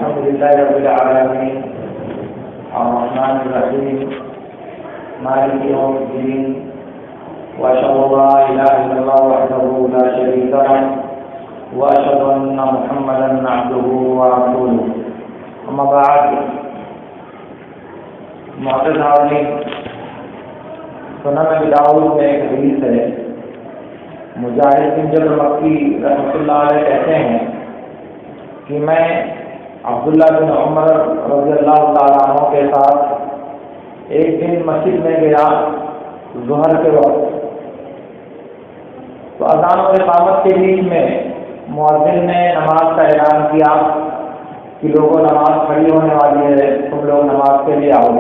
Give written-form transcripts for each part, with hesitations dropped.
الحمد لله رب العالمين الرحمن الرحيم مالك يوم الدين وأشهد أن لا إله إلا الله وحده لا شريك له وأشهد أن محمدا عبده ورسوله أما بعد معزز حاضرین، سنن ابی داؤد میں ایک حدیث ہے۔ مجاہد بن جبر مکی رحمۃ اللہ علیہ کہتے ہیں کہ میں عبداللہ بن عمر رضی اللہ تعالیٰ عنہ کے ساتھ ایک دن مسجد میں گیا ظہر کے وقت، تو اذان و اقامت کے بیچ میں مؤذن نے نماز کا اعلان کیا کہ لوگوں نماز کھڑی ہونے والی ہے، تم لوگ نماز کے لیے آؤ۔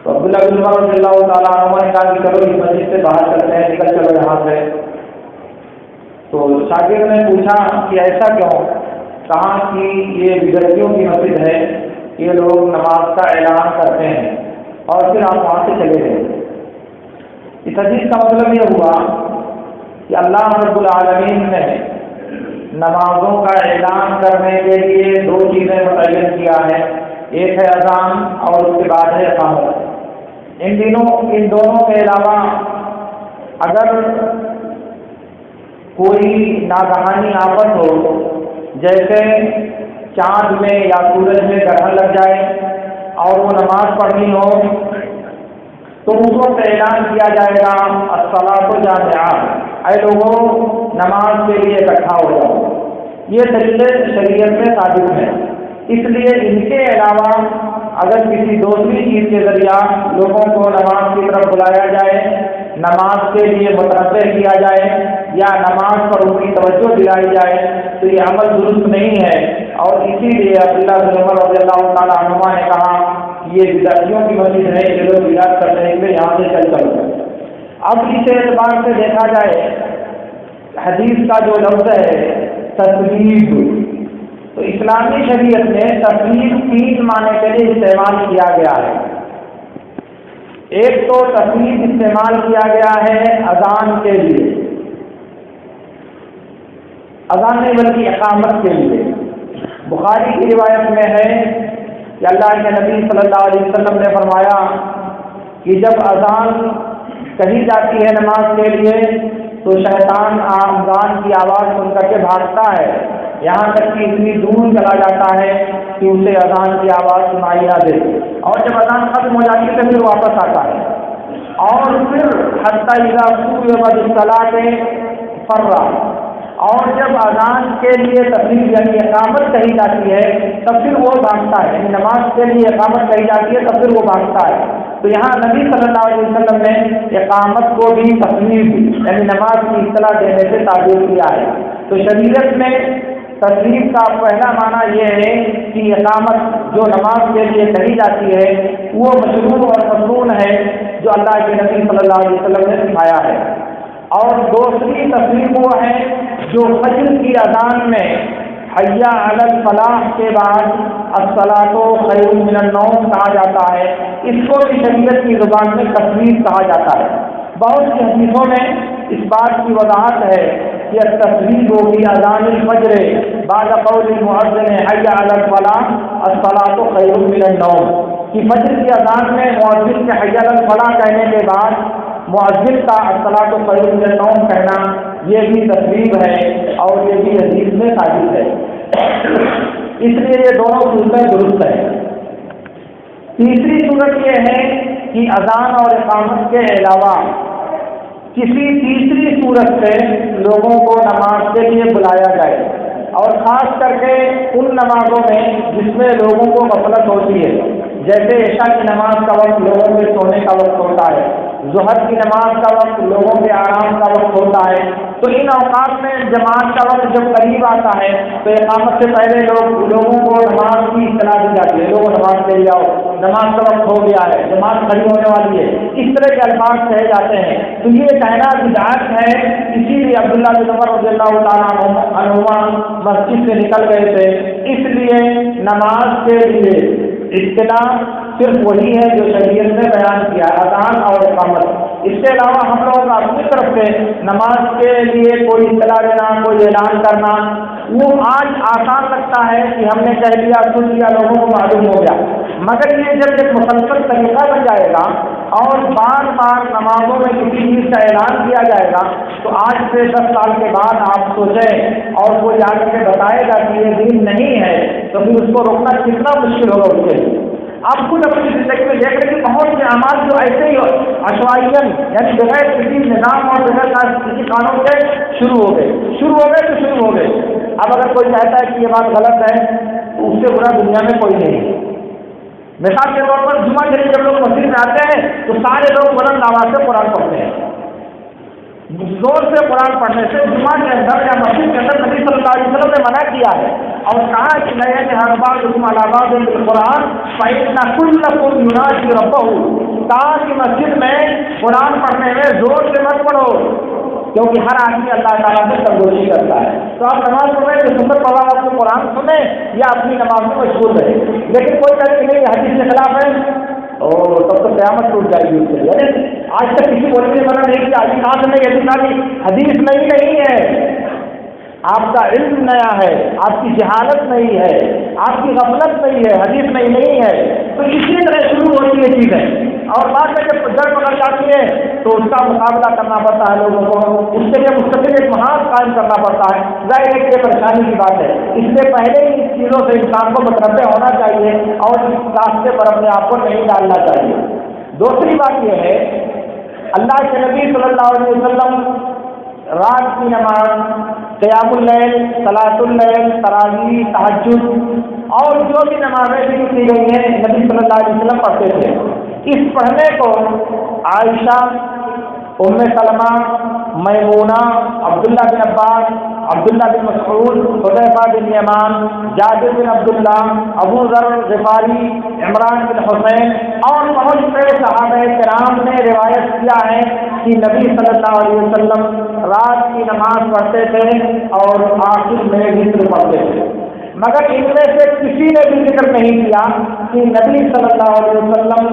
تو عبداللہ بن عمر رضی اللہ تعالیٰ عنہ نے کہا کہ چلو اس مسجد سے باہر چلتے ہیں، نکل چلو یہاں سے۔ تو شاگرد نے پوچھا کہ ایسا کیوں؟ کہا کہ یہ بدعتیوں کی مسجد ہے، یہ لوگ نماز کا اعلان کرتے ہیں، اور پھر آپ وہاں سے چلے گئے۔ اس حدیث کا مطلب یہ ہوا کہ اللہ رب العالمین نے نمازوں کا اعلان کرنے کے لیے دو چیزیں متعین کیا ہے، ایک ہے اذان اور اس کے بعد ہے اقامت۔ ان دونوں کے علاوہ اگر کوئی ناگہانی آفت ہو، جیسے چاند میں یا سورج میں گرہن لگ جائے اور وہ نماز پڑھنی ہو، تو اس وقت اعلان کیا جائے گا الصلاۃ جامعہ، اے لوگوں نماز کے لیے اکٹھا ہو جاؤ۔ یہ طریقے شریعت میں ثابت ہیں، اس لیے ان کے علاوہ اگر کسی دوسری چیز کے ذریعہ لوگوں کو نماز کی طرف بلایا جائے، نماز کے لیے متنبہ کیا جائے یا نماز پر ان کی توجہ دلائی جائے تو یہ عمل درست نہیں ہے، اور اسی لیے عبداللہ بن عمر رضی اللہ تعالیٰ عنہما نے کہا یہ بدعتیوں کی مسجد ہے، یہ لوگ بدعت کرتے ہیں، یہاں سے چل چلو۔ اب اس اعتبار سے دیکھا جائے حدیث کا جو لفظ ہے تثلیث، تو اسلامی شریعت میں تثلیث تین معنی کے لیے استعمال کیا گیا ہے۔ ایک تو تثلیث استعمال کیا گیا ہے اذان کے لیے، اذان نہیں بلکہ اقامت کے لیے۔ بخاری کی روایت میں ہے کہ اللہ کے نبی صلی اللہ علیہ وسلم نے فرمایا کہ جب اذان کہی جاتی ہے نماز کے لیے تو شیطان اذان کی آواز سن کر کے بھاگتا ہے، یہاں تک کہ اتنی دور چلا جاتا ہے کہ اسے اذان کی آواز سنائی نہ دے، اور جب اذان ختم ہو جاتی ہے تو پھر واپس آتا ہے، اور پھر حتی اذا قُضِیَتِ الصَّلَاةُ فَرَّ، اور جب اذان کے لیے تقریر یعنی اقامت کہی جاتی ہے تب پھر وہ بھاگتا ہے، یعنی نماز کے لیے اقامت کہی جاتی ہے تب پھر وہ بھاگتا ہے۔ تو یہاں نبی صلی اللہ علیہ وسلم نے اقامت کو بھی تقریر یعنی نماز کی اطلاع دینے سے تعبیر کیا ہے۔ تو شریعت میں تقریر کا پہلا معنی یہ ہے کہ اقامت جو نماز کے لیے کہی جاتی ہے وہ مشروع اور مسنون ہے جو اللہ کے نبی صلی اللہ علیہ وسلم نے سکھایا ہے، اور دوسری تقریر وہ ہے جو فجر کی اذان میں حی علی الفلاح کے بعد الصلاۃ خیر من النوم کہا جاتا ہے، اس کو بھی شریعت کی زبان میں تقریر کہا جاتا ہے۔ بہت سی حدیثوں میں اس بات کی وضاحت ہے کہ التقریر فی اذان الفجر بعد قول المؤذن حی علی الفلاح الصلاۃ خیر من النوم، کہ فجر کی اذان میں مؤذن کے حی علی الفلاح کہنے کے بعد مؤذن کا الصلاۃ خیر من النوم کہنا یہ بھی تقریر ہے، اور یہ بھی حدیث میں ثابت ہے، اس لیے یہ دونوں صورتیں درست ہیں۔ تیسری صورت یہ ہے کہ اذان اور اقامت کے علاوہ کسی تیسری صورت سے لوگوں کو نماز کے لیے بلایا جائے، اور خاص کر کے ان نمازوں میں جس میں لوگوں کو غفلت ہوتی ہے، جیسے عشاء کی نماز کا وقت لوگوں کے سونے کا وقت ہوتا ہے، ظہر کی نماز کا وقت لوگوں کے آرام کا وقت ہوتا ہے، تو ان اوقات میں جماعت کا وقت جب قریب آتا ہے تو اقامت سے پہلے لوگوں کو نماز کی اطلاع دی جاتی ہے، لوگوں نماز کے لیے آؤ، نماز کا وقت ہو گیا ہے، جماعت کھڑی ہونے والی ہے، اس طرح کے الفاظ کہے جاتے ہیں۔ تو یہ کہنا بدعت ہے، اسی لیے عبداللہ بن عمر رضی اللہ تعالیٰ عنہما مسجد سے نکل گئے تھے، اس لیے نماز کے لیے اطلاع صرف وہی ہے جو شریعت نے بیان کیا، اذان اور اقامت، اس کے علاوہ ہم لوگ اپنی طرف سے نماز کے لیے کوئی اطلاع دینا، کوئی اعلان کرنا، وہ آج آسان لگتا ہے کہ ہم نے کہہ دیا، سن لیا، لوگوں کو معلوم ہو گیا، مگر یہ جب ایک مسلسل طریقہ بن جائے گا اور بار بار نمازوں میں کسی چیز کا اعلان کیا جائے گا، تو آج سے 10 سال کے بعد آپ سوچیں اور کوئی آ کر کے بتائے گا کہ یہ دین نہیں ہے، تو پھر اس کو روکنا کتنا مشکل ہوگا اس کے لیے۔ آپ خود اپنی زندگی میں دیکھ رہے کہ بہت سے اعمال جو ایسے ہی عشوائیاً یعنی بغیر کسی نظام اور بغیر کسی قانون کے شروع ہو گئے۔ اب اگر کوئی کہتا ہے کہ یہ بات غلط ہے تو اس سے برا دنیا میں کوئی نہیں ہے۔ مثال کے طور پر جمعہ کے لیے جب لوگ مسجد میں آتے ہیں تو سارے لوگ بلند آواز سے قرآن پڑھتے ہیں، زور سے قرآن پڑھنے سے جمعہ کے اندر یا مسجد کے اندر نبی صلی اللہ علیہ وسلم نے منع کیا ہے اور کہا کہ نئے ہر بار علاوہ قرآن فإن كلكم يناجي ربه، کہا کہ مسجد میں قرآن پڑھنے میں زور سے مت پڑھو کیونکہ ہر آدمی اللہ تعالیٰ سے سرگوشی کرتا ہے۔ تو آپ نماز پڑھیں کہ سنت پڑھا آپ کو قرآن سنیں یا اپنی نماز میں مشغول رہے، لیکن کوئی کہے کہ نہیں یہ حدیث کے خلاف ہے اور تب تو قیامت ٹوٹ جائے گی اس کے لیے۔ آج تک کسی بولنے نے منع نہیں کیا، آج کہاں سے نہیں، حدیث نہیں ہے، آپ کا علم نیا ہے، آپ کی جہالت نہیں ہے، آپ کی غفلت نہیں ہے، حدیث نہیں ہے، تو اسی طرح شروع ہوتی ہے چیزیں اور بعد میں جب جڑ پکڑ جاتی ہے تو اس کا مقابلہ کرنا پڑتا ہے لوگوں کو، اس کے لیے مستقل ایک محاذ قائم کرنا پڑتا ہے، ظاہر ہے کہ یہ پریشانی کی بات ہے۔ اس سے پہلے ہی اس چیزوں سے انسان کو متنبع ہونا چاہیے اور اس راستے پر اپنے آپ کو نہیں ڈالنا چاہیے۔ دوسری بات یہ ہے، اللہ کے نبی صلی اللہ علیہ وسلم رات کی نماز، قیام اللیل، صلاۃ اللیل، تراویح، تہجد اور جو بھی نمازیں ذکر کی گئی ہیں نبی صلی اللہ علیہ وسلم پڑھتے تھے۔ اس پڑھنے کو عائشہ، ام سلمہ، میمونہ، عبداللہ بن عباس، عبداللہ بن مسعود، حذیفہ بن یمان، جابر بن عبداللہ، ابو ذر غفاری، عمران بن حسین اور بہت سے صحابہ کرام نے روایت کیا ہے کہ نبی صلی اللہ علیہ وسلم رات کی نماز پڑھتے تھے اور آخر میں وتر پڑھتے تھے، مگر ان میں سے کسی نے بھی ذکر نہیں کیا کہ نبی صلی اللہ علیہ وسلم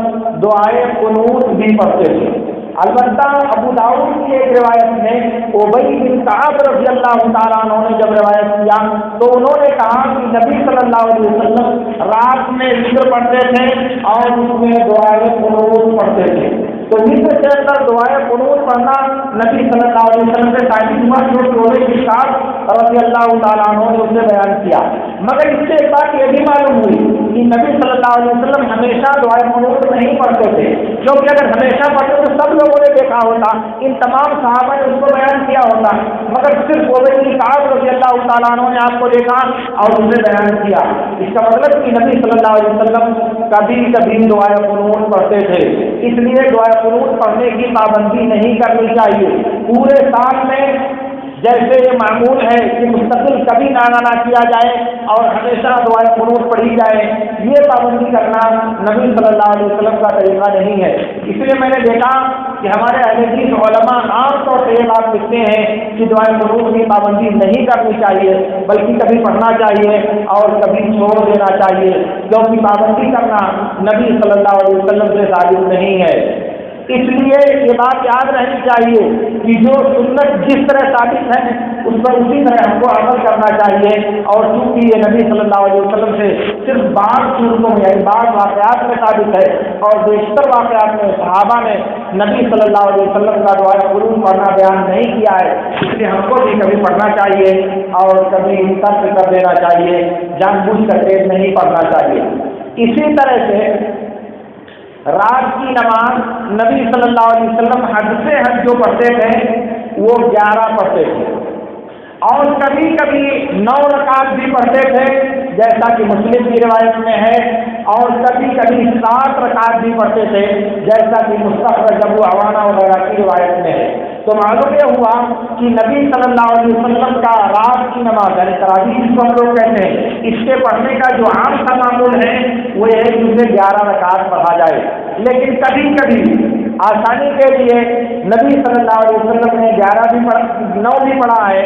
دعائے قنوت بھی پڑھتے تھے۔ البتہ ابو داؤد کی ایک روایت میں ابی بن کعب رضی اللہ تعالیٰ عنہ نے جب روایت کیا تو انہوں نے کہا کہ نبی صلی اللہ علیہ وسلم رات میں وتر پڑھتے تھے اور اس میں دعائے قنوت پڑھتے تھے۔ تو وتر کے اندر دعائے قنوت پڑھنا نبی صلی اللہ علیہ وسلم سے ثابت ہوا جو روزے کی ساتھ رضی اللہ تعالیٰ عنہ نے اسے بیان کیا، مگر اس سے ایک بات یہ بھی معلوم ہوئی کہ نبی صلی اللہ علیہ وسلم ہمیشہ دعائے قنوت نہیں پڑھتے تھے، کیونکہ اگر ہمیشہ پڑھتے تو سب لوگوں نے دیکھا ہوتا، ان تمام صحابہ نے اس کو بیان کیا ہوتا، مگر صرف ابی بن کعب رضی اللہ تعالیٰ عنہ نے آپ کو دیکھا اور اسے بیان کیا۔ اس کا مطلب کہ نبی صلی اللہ علیہ وسلم کبھی کبھی دعائے قنوت پڑھتے تھے، اس لیے دعائے قنوت پڑھنے کی پابندی نہیں کرنی چاہیے۔ پورے سال میں جیسے یہ معمول ہے کہ مستقل کبھی نہ کیا جائے اور ہمیشہ دعائے قنوت پڑھی جائے، یہ پابندی کرنا نبی صلی اللہ علیہ وسلم کا طریقہ نہیں ہے۔ اس لیے میں نے دیکھا کہ ہمارے اہل حدیث علماء عام طور سے یہ بات لکھتے ہیں کہ دعائے قنوت کی پابندی نہیں کرنی چاہیے، بلکہ کبھی پڑھنا چاہیے اور کبھی چھوڑ دینا چاہیے، کیونکہ پابندی کرنا نبی صلی اللہ علیہ وسلم سے ثابت نہیں ہے۔ اس لیے یہ بات یاد رہنی چاہیے کہ جو سنت جس طرح ثابت ہے اس پر اسی طرح ہم کو عمل کرنا چاہیے، اور چونکہ یہ نبی صلی اللہ علیہ وسلم سے صرف بعض صورتوں میں یعنی بعض واقعات میں ثابت ہے اور بیشتر واقعات میں صحابہ نے نبی صلی اللہ علیہ وسلم کا دعائے قنوت پڑھنا بیان نہیں کیا ہے، اس لیے ہم کو بھی کبھی پڑھنا چاہیے اور کبھی ترک کر دینا چاہیے، جان بوجھ کر تیز نہیں پڑھنا چاہیے۔ اسی طرح سے رات کی نماز نبی صلی اللہ علیہ وسلم حد سے حد جو پڑھتے تھے وہ 11 پڑھتے تھے اور کبھی کبھی 9 رکعت بھی پڑھتے تھے جیسا کہ مسلم کی روایت میں ہے، اور کبھی کبھی 7 رکعت بھی پڑھتے تھے جیسا کہ مستخرج ابو عوانہ وغیرہ کی روایت میں ہے۔ تو معلوم یہ ہوا کہ نبی صلی اللہ علیہ وسلم کا رات کی نماز یعنی تراویح جس کو ہم لوگ کہتے ہیں، اس کے پڑھنے کا جو عام سا معمول ہے وہ یہ ہے کہ اسے 11 رکعت پڑھا جائے، لیکن کبھی کبھی آسانی کے لیے نبی صلی اللہ علیہ وسلم نے 11 بھی پڑھا 9 بھی پڑھا ہے،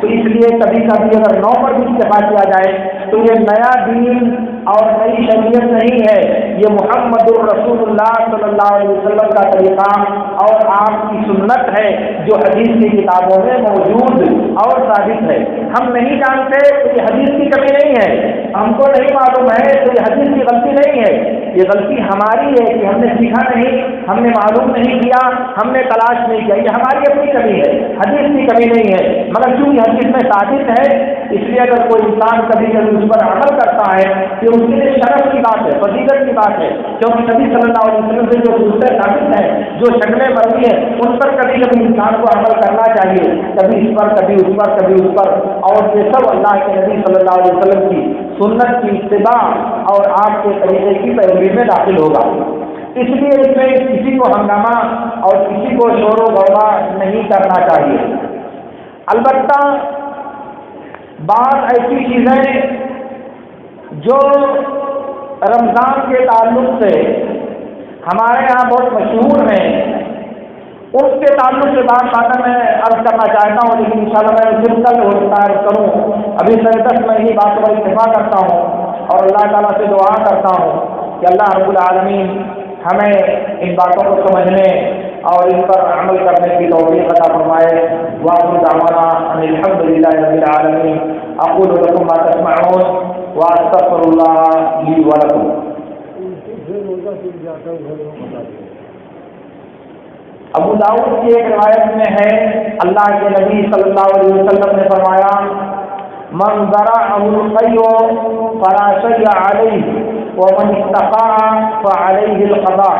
تو اس لیے کبھی کبھی اگر 9 پر بھی اکتفا کیا جائے تو یہ نیا دین اور نئی شریعت نہیں ہے، یہ محمد الرسول اللہ صلی اللہ علیہ وسلم کا طریقہ اور آپ کی سنت ہے جو حدیث کی کتابوں میں موجود اور ثابت ہے۔ ہم نہیں جانتے تو یہ حدیث کی کمی نہیں ہے، ہم کو نہیں معلوم ہے تو یہ حدیث کی غلطی نہیں ہے، یہ غلطی ہماری ہے کہ ہم نے سیکھا نہیں، ہم نے معلوم نہیں کیا، ہم نے تلاش نہیں کیا، یہ ہماری اپنی کمی ہے، حدیث کی کمی نہیں ہے۔ مگر چونکہ حدیث میں ثابت ہے اس لیے اگر کوئی انسان کبھی کبھی اس پر عمل کرتا ہے تو اس کے لیے شرف کی بات ہے، فضیلت کی بات ہے، کیونکہ نبی صلی اللہ علیہ وسلم سے جو خصوصیت ثابت ہے، جو شکلیں مرضی ہیں، ان پر کبھی کبھی انسان کو عمل کرنا چاہیے، کبھی اس پر کبھی اس پر کبھی اس پر، اور یہ سب اللہ کے نبی صلی اللہ علیہ وسلم کی سنت کی اتباع اور آپ کے طریقے کی پیروی میں داخل ہوگا۔ اس لیے اس میں کسی کو ہنگامہ اور کسی کو شور و غوغا نہیں کرنا چاہیے۔ البتہ بعض ایسی چیزیں جو رمضان کے تعلق سے ہمارے یہاں بہت مشہور ہیں، اس کے تعلق سے بات میں عرض کرنا چاہتا ہوں، لیکن انشاءاللہ میں پھر کل عرض کروں۔ ابھی 10 میں ہی بات پر اتفاق کرتا ہوں اور اللہ تعالیٰ سے دعا کرتا ہوں کہ اللہ رب العالمین ہمیں ان باتوں کو سمجھنے اور ان پر عمل کرنے کی توفیق عطا فرمائے۔ وآخر دعوانا ان الحمد للہ رب العالمین۔ اقول لکم ما تسمعون واستغفر اللہ لی ولکم۔ ابو داؤد کی ایک روایت میں ہے، اللہ کے نبی صلی اللہ علیہ وسلم نے فرمایا، من ذرعه القيء فلا شيء عليه ومن استقاع فعليه القضاء۔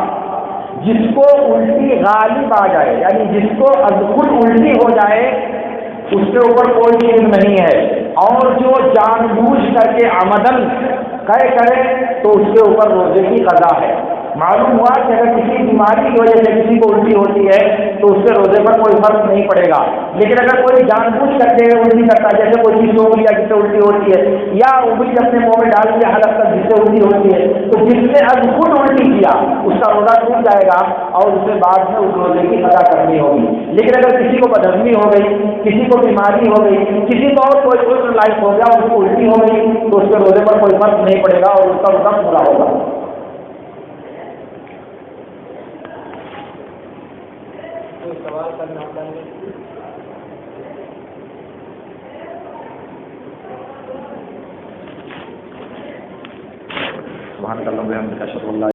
جس کو الٹی غالب آ جائے، یعنی جس کو خود الٹی ہو جائے اس کے اوپر کوئی چیز نہیں ہے، اور جو جان بوجھ کر کے عمدن کرے تو اس کے اوپر روزے کی قضا ہے۔ معلوم ہوا کہ اگر کسی بیماری کی وجہ سے کسی کو الٹی ہوتی ہے تو اس کے روزے پر کوئی فرق نہیں پڑے گا، لیکن اگر کوئی جان بوجھ کر کے الٹی کرتا ہے، جیسے کوئی چیز سونگ لیا جس سے الٹی ہوتی ہے، یا انگلی اپنے منہ میں ڈال دیا حلق تک جس سے الٹی ہوتی ہے، تو جس نے اب خود الٹی کیا اس کا روزہ ٹوٹ جائے گا اور اسے بعد میں اس روزے کی قضا کرنی ہوگی۔ لیکن اگر کسی کو بدہضمی ہو گئی، کسی کو بیماری ہو گئی، کسی کو اور کوئی عذر لاحق ہو گیا، اس کو الٹی ہو گئی، تو اس کے روزے پر کوئی فرق نہیں پڑے گا اور اس کا روزہ پورا ہوگا۔ سوال کرنا ہوتا ہے سبحانک اللہم و بحمدک اشہد ان لا